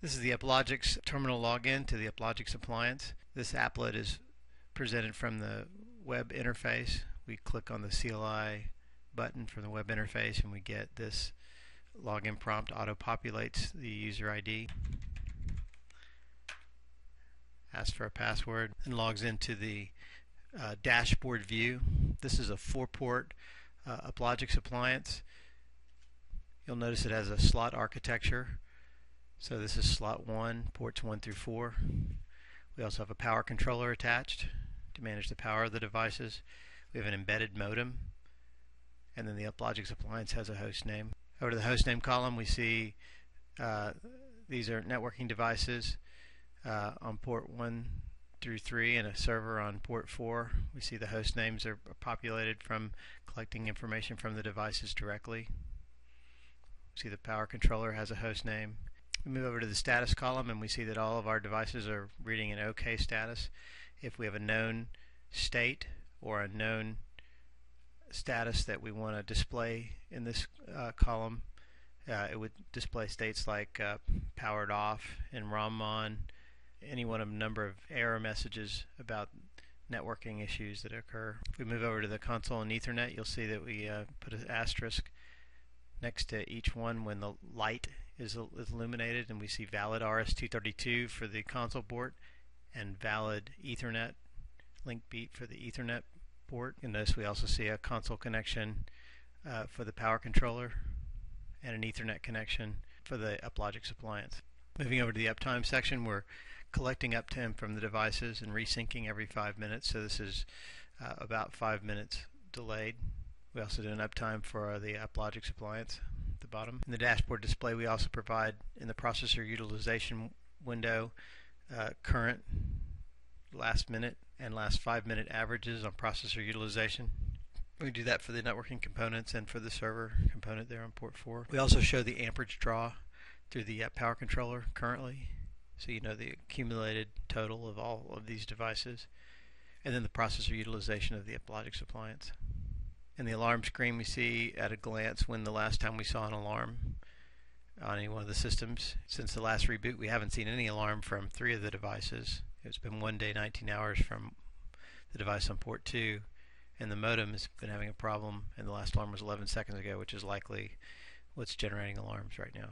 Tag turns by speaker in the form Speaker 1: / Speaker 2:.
Speaker 1: This is the Uplogix terminal login to the Uplogix appliance. This applet is presented from the web interface. We click on the CLI button from the web interface and we get this login prompt. Auto-populates the user ID, asks for a password, and logs into the dashboard view. This is a 4-port Uplogix appliance. You'll notice it has a slot architecture. So this is slot 1, ports 1 through 4. We also have a power controller attached to manage the power of the devices. We have an embedded modem, and then the Uplogix appliance has a host name. Over to the host name column, we see these are networking devices on port 1 through 3 and a server on port 4. We see the host names are populated from collecting information from the devices directly. We see the power controller has a host name. We move over to the status column and we see that all of our devices are reading an OK status. If we have a known state or a known status that we want to display in this column, it would display states like powered off and ROM on, any one of a number of error messages about networking issues that occur. If we move over to the console and Ethernet, you'll see that we put an asterisk next to each one when the light is illuminated, and we see valid RS-232 for the console port and valid Ethernet link beat for the Ethernet port. And notice we also see a console connection for the power controller and an Ethernet connection for the Uplogix appliance. Moving over to the uptime section, we're collecting uptime from the devices and resyncing every 5 minutes, so this is about 5 minutes delayed. We also do an uptime for the Uplogix appliance at the bottom. In the dashboard display, we also provide in the processor utilization window current, last minute, and last 5 minute averages on processor utilization. We do that for the networking components and for the server component there on port 4. We also show the amperage draw through the power controller currently, so you know the accumulated total of all of these devices, and then the processor utilization of the Uplogix appliance. In the alarm screen, we see at a glance when the last time we saw an alarm on any one of the systems. Since the last reboot, we haven't seen any alarm from 3 of the devices. It's been 1 day, 19 hours from the device on port 2, and the modem has been having a problem, and the last alarm was 11 seconds ago, which is likely what's generating alarms right now.